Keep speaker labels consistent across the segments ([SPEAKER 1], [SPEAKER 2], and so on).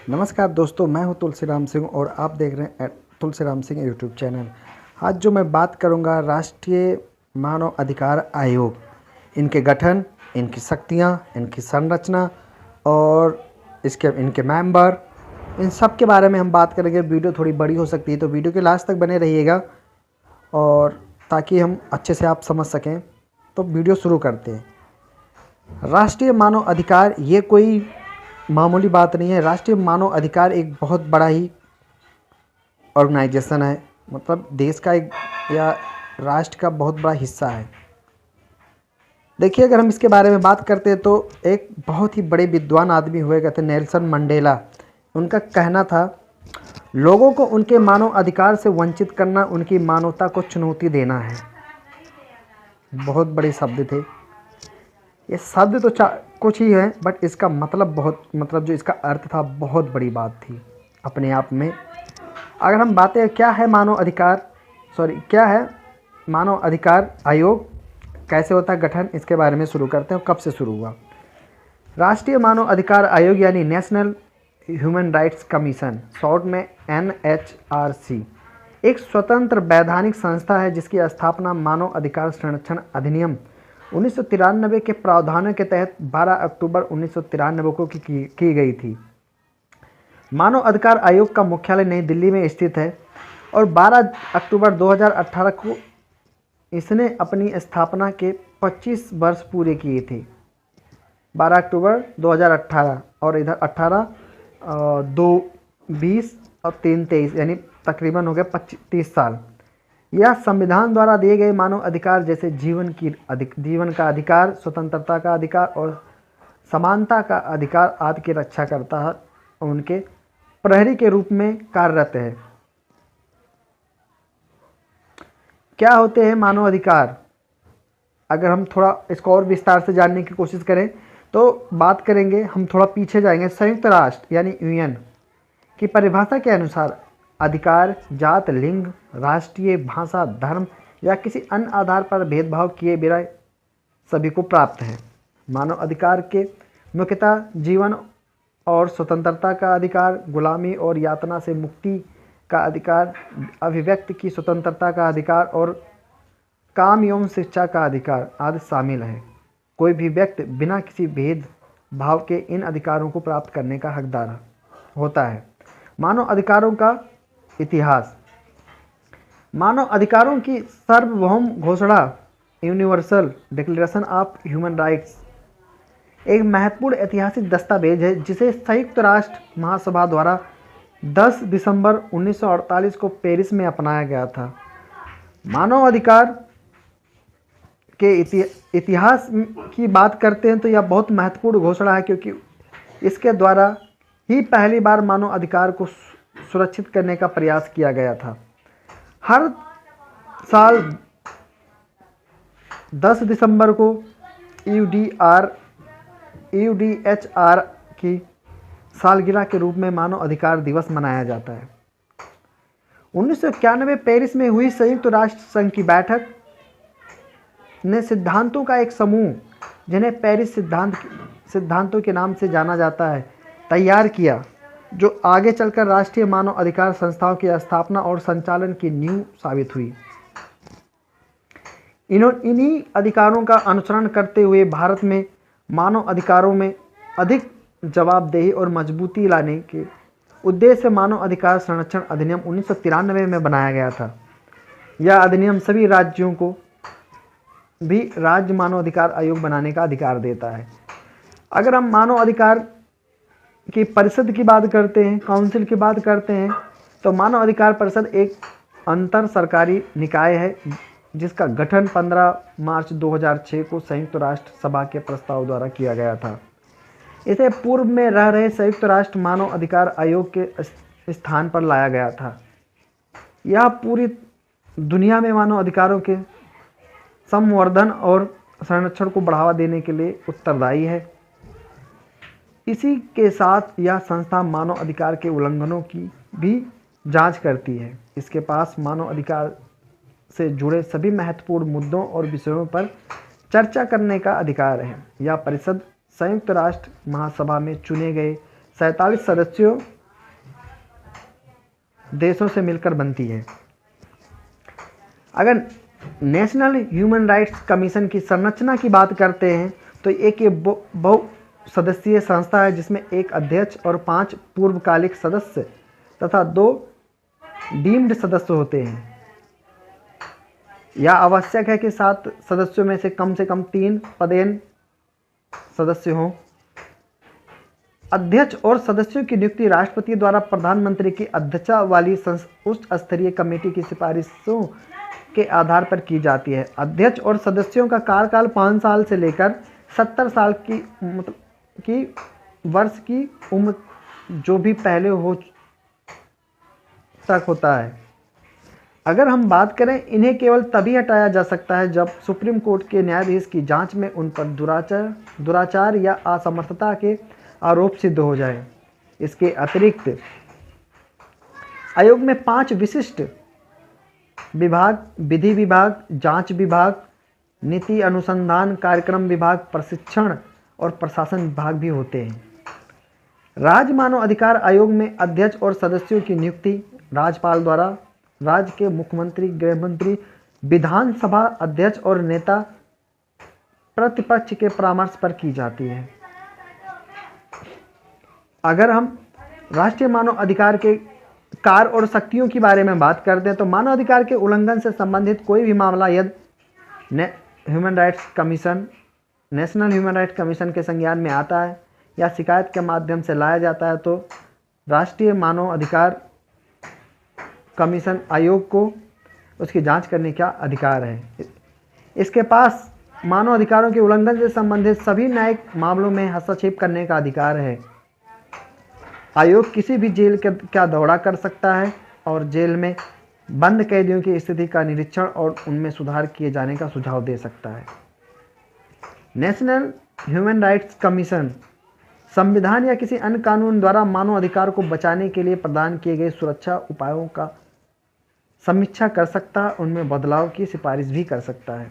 [SPEAKER 1] नमस्कार दोस्तों, मैं हूं तुलसीराम सिंह और आप देख रहे हैं तुलसीराम सिंह यूट्यूब चैनल। आज जो मैं बात करूंगा राष्ट्रीय मानव अधिकार आयोग, इनके गठन, इनकी शक्तियां, इनकी संरचना और इनके मेंबर, इन सब के बारे में हम बात करेंगे। वीडियो थोड़ी बड़ी हो सकती है तो वीडियो के लास्ट तक बने रहिएगा और ताकि हम अच्छे से आप समझ सकें। तो वीडियो शुरू करते हैं। राष्ट्रीय मानव अधिकार ये कोई मामूली बात नहीं है। राष्ट्रीय मानव अधिकार एक बहुत बड़ा ही ऑर्गेनाइजेशन है, मतलब देश का एक या राष्ट्र का बहुत बड़ा हिस्सा है। देखिए, अगर हम इसके बारे में बात करते हैं तो एक बहुत ही बड़े विद्वान आदमी हुए कहते नेल्सन मंडेला, उनका कहना था, लोगों को उनके मानव अधिकार से वंचित करना उनकी मानवता को चुनौती देना है। बहुत बड़े शब्द थे ये। शब्द तो कुछ ही है, बट इसका मतलब जो इसका अर्थ था बहुत बड़ी बात थी अपने आप में। अगर हम बातें क्या है मानव अधिकार आयोग, कैसे होता है गठन, इसके बारे में शुरू करते हैं। कब से शुरू हुआ? राष्ट्रीय मानव अधिकार आयोग यानी national human rights commission, short में NHRC, एक स्वतंत्र वैधानिक संस्था है जिसकी स्थापना मानव अधिकार संरक्षण अधिनियम 1993 के प्रावधानों के तहत 12 अक्टूबर 1993 को की गई थी। मानव अधिकार आयोग का मुख्यालय नई दिल्ली में स्थित है और 12 अक्टूबर 2018 को इसने अपनी स्थापना के 25 वर्ष पूरे किए थे। 12 अक्टूबर 2018 और इधर 18, 2, 20 और 3, 23 यानी तकरीबन हो गए 30 साल। यह संविधान द्वारा दिए गए मानव अधिकार जैसे जीवन का अधिकार, स्वतंत्रता का अधिकार और समानता का अधिकार आदि की रक्षा करता है। उनके प्रहरी के रूप में कार्यरत है। क्या होते हैं मानव अधिकार? अगर हम थोड़ा इसको और विस्तार से जानने की कोशिश करें तो बात करेंगे, हम थोड़ा पीछे जाएंगे। संयुक्त राष्ट्र यानी UN की परिभाषा के अनुसार अधिकार जात, लिंग, राष्ट्रीय, भाषा, धर्म या किसी अन्य आधार पर भेदभाव किए बिना सभी को प्राप्त है। मानव अधिकार के मुख्यतः जीवन और स्वतंत्रता का अधिकार, गुलामी और यातना से मुक्ति का अधिकार, अभिव्यक्ति की स्वतंत्रता का अधिकार और काम एवं शिक्षा का अधिकार आदि शामिल है। कोई भी व्यक्ति बिना किसी भेदभाव के इन अधिकारों को प्राप्त करने का हकदार होता है। मानव अधिकारों का इतिहास। मानव अधिकारों की सार्वभौम घोषणा, universal declaration of human rights, एक महत्वपूर्ण ऐतिहासिक दस्तावेज है जिसे संयुक्त राष्ट्र महासभा द्वारा 10 दिसंबर 1948 को पेरिस में अपनाया गया था। मानव अधिकार के इतिहास की बात करते हैं तो यह बहुत महत्वपूर्ण घोषणा है, क्योंकि इसके द्वारा ही पहली बार मानव अधिकार को सुरक्षित करने का प्रयास किया गया था। हर साल 10 दिसंबर को UDHR की सालगिरह के रूप में मानव अधिकार दिवस मनाया जाता है। 1991 पेरिस में हुई संयुक्त राष्ट्र संघ की बैठक ने सिद्धांतों का एक समूह, जिन्हें पेरिस सिद्धांतों के नाम से जाना जाता है, तैयार किया, जो आगे चलकर राष्ट्रीय मानव अधिकार संस्थाओं की स्थापना और संचालन की नींव साबित हुई। इन्हीं अधिकारों का अनुसरण करते हुए भारत में मानव अधिकारों में अधिक जवाबदेही और मजबूती लाने के उद्देश्य से मानव अधिकार संरक्षण अधिनियम 1993 में बनाया गया था। यह अधिनियम सभी राज्यों को भी राज्य मानव अधिकार आयोग बनाने का अधिकार देता है। अगर हम मानव अधिकार की परिषद की बात करते हैं, काउंसिल की बात करते हैं, तो मानव अधिकार परिषद एक अंतर सरकारी निकाय है जिसका गठन 15 मार्च 2006 को संयुक्त राष्ट्र सभा के प्रस्ताव द्वारा किया गया था। इसे पूर्व में रह रहे संयुक्त राष्ट्र मानव अधिकार आयोग के स्थान पर लाया गया था। यह पूरी दुनिया में मानव अधिकारों के संवर्धन और संरक्षण को बढ़ावा देने के लिए उत्तरदायी है। इसी के साथ यह संस्था मानव अधिकार के उल्लंघनों की भी जांच करती है। इसके पास मानव अधिकार से जुड़े सभी महत्वपूर्ण मुद्दों और विषयों पर चर्चा करने का अधिकार है। यह परिषद संयुक्त राष्ट्र महासभा में चुने गए 47 सदस्यों देशों से मिलकर बनती है। अगर नेशनल ह्यूमन राइट्स कमीशन की संरचना की बात करते हैं तो एक ये बहु सदस्यीय संस्था है जिसमें एक अध्यक्ष और 5 पूर्वकालिक सदस्य तथा 2 डीम्ड सदस्य होते हैं। यह आवश्यक है कि 7 सदस्यों में से कम 3 पदेन सदस्य हों। अध्यक्ष और सदस्यों की नियुक्ति राष्ट्रपति द्वारा प्रधानमंत्री की अध्यक्षता वाली उच्च स्तरीय कमेटी की सिफारिशों के आधार पर की जाती है। अध्यक्ष और सदस्यों का कार्यकाल 5 साल से लेकर 70 साल की वर्ष की उम्र जो भी पहले हो तक होता है। अगर हम बात करें, इन्हें केवल तभी हटाया जा सकता है जब सुप्रीम कोर्ट के न्यायाधीश की जांच में उन पर दुराचार या असमर्थता के आरोप सिद्ध हो जाए। इसके अतिरिक्त आयोग में 5 विशिष्ट विभाग, विधि विभाग, जांच विभाग, नीति अनुसंधान कार्यक्रम विभाग, प्रशिक्षण और प्रशासन विभाग भी होते हैं। राज्य मानव अधिकार आयोग में अध्यक्ष और सदस्यों की नियुक्ति राज्यपाल द्वारा राज्य के मुख्यमंत्री, गृह मंत्री, विधानसभा अध्यक्ष और नेता प्रतिपक्ष के परामर्श पर की जाती है। अगर हम राष्ट्रीय मानव अधिकार के कार्य और शक्तियों के बारे में बात करते हैं तो मानव अधिकार के उल्लंघन से संबंधित कोई भी मामला यदि human rights commission, national human rights commission के संज्ञान में आता है या शिकायत के माध्यम से लाया जाता है तो राष्ट्रीय मानव अधिकार कमीशन आयोग को उसकी जांच करने का अधिकार है। इसके पास मानव अधिकारों के उल्लंघन से संबंधित सभी न्यायिक मामलों में हस्तक्षेप करने का अधिकार है। आयोग किसी भी जेल का दौरा कर सकता है और जेल में बंद कैदियों की स्थिति का निरीक्षण और उनमें सुधार किए जाने का सुझाव दे सकता है। नेशनल ह्यूमन राइट्स कमीशन संविधान या किसी अन्य कानून द्वारा मानव अधिकार को बचाने के लिए प्रदान किए गए सुरक्षा उपायों का समीक्षा कर सकता है, उनमें बदलाव की सिफारिश भी कर सकता है।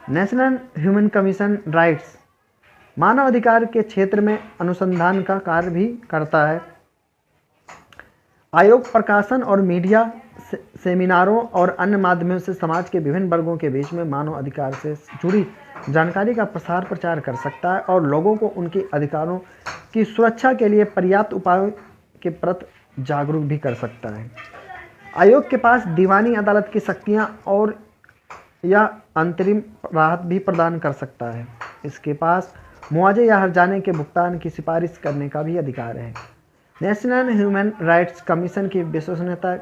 [SPEAKER 1] नेशनल ह्यूमन कमीशन राइट्स मानव अधिकार के क्षेत्र में अनुसंधान का कार्य भी करता है। आयोग प्रकाशन और मीडिया सेमिनारों और अन्य माध्यमों से समाज के विभिन्न वर्गों के बीच में मानव अधिकार से जुड़ी जानकारी का प्रसार प्रचार कर सकता है और लोगों को उनके अधिकारों की सुरक्षा के लिए पर्याप्त उपायों के प्रति जागरूक भी कर सकता है। आयोग के पास दीवानी अदालत की शक्तियां और या अंतरिम राहत भी प्रदान कर सकता है। इसके पास मुआवजे या हर्जाने के भुगतान की सिफारिश करने का भी अधिकार है। नेशनल ह्यूमन राइट्स कमीशन की विश्वसनीयता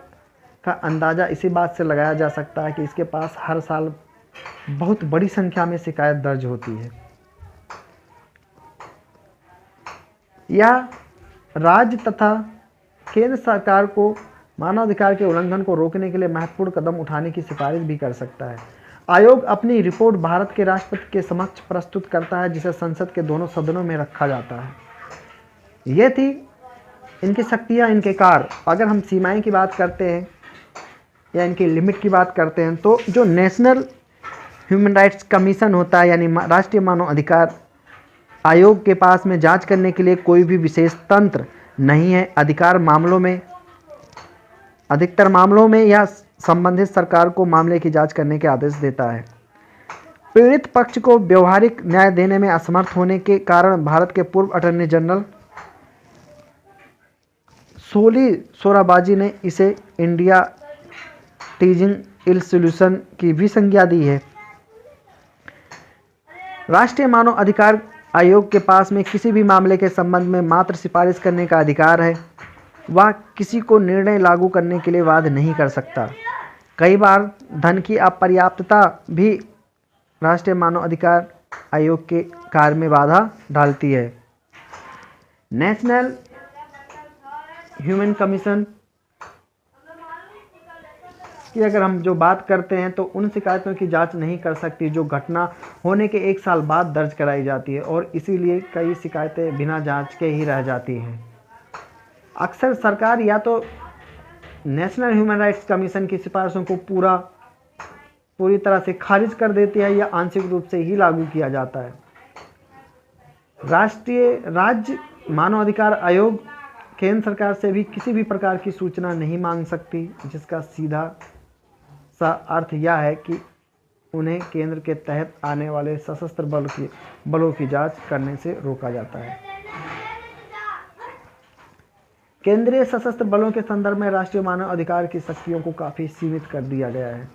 [SPEAKER 1] का अंदाज़ा इसी बात से लगाया जा सकता है कि इसके पास हर साल बहुत बड़ी संख्या में शिकायत दर्ज होती है। यह राज्य तथा केंद्र सरकार को मानवाधिकार के उल्लंघन को रोकने के लिए महत्वपूर्ण कदम उठाने की सिफारिश भी कर सकता है। आयोग अपनी रिपोर्ट भारत के राष्ट्रपति के समक्ष प्रस्तुत करता है, जिसे संसद के दोनों सदनों में रखा जाता है। ये थी इनकी शक्तियाँ, इनके कार्य। अगर हम सीमाएं की बात करते हैं या इनकी लिमिट की बात करते हैं तो जो नेशनल ह्यूमन राइट्स कमीशन होता है यानी राष्ट्रीय मानव अधिकार आयोग के पास में जांच करने के लिए कोई भी विशेष तंत्र नहीं है। अधिकार मामलों में अधिकतर मामलों में यह संबंधित सरकार को मामले की जांच करने के आदेश देता है। पीड़ित पक्ष को व्यवहारिक न्याय देने में असमर्थ होने के कारण भारत के पूर्व अटॉर्नी जनरल सोली सोराबाजी ने इसे इंडिया टीजिंग इल सॉल्यूशन की भी संज्ञा दी है। राष्ट्रीय मानव अधिकार आयोग के पास में किसी भी मामले के संबंध में मात्र सिफारिश करने का अधिकार है। वह किसी को निर्णय लागू करने के लिए वाद नहीं कर सकता। कई बार धन की अपर्याप्तता भी राष्ट्रीय मानव अधिकार आयोग के कार्य में बाधा डालती है। नेशनल ह्यूमन कमीशन की अगर हम जो बात करते हैं तो उन शिकायतों की जांच नहीं कर सकती जो घटना होने के 1 साल बाद दर्ज कराई जाती है और इसीलिए कई शिकायतें बिना जांच के ही रह जाती हैं। अक्सर सरकार या तो नेशनल ह्यूमन राइट्स कमीशन की सिफारिशों को पूरी तरह से खारिज कर देती है या आंशिक रूप से ही लागू किया जाता है। राज्य मानव अधिकार आयोग केंद्र सरकार से भी किसी भी प्रकार की सूचना नहीं मांग सकती, जिसका सीधा सा अर्थ यह है कि उन्हें केंद्र के तहत आने वाले सशस्त्र बलों की जांच करने से रोका जाता है। केंद्रीय सशस्त्र बलों के संदर्भ में राष्ट्रीय मानव अधिकार की शक्तियों को काफ़ी सीमित कर दिया गया है।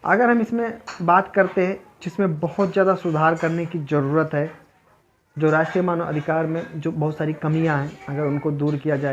[SPEAKER 1] अगर हम इसमें बात करते हैं जिसमें बहुत ज़्यादा सुधार करने की ज़रूरत है, जो राष्ट्रीय मानव अधिकार में जो बहुत सारी कमियां हैं, अगर उनको दूर किया जाए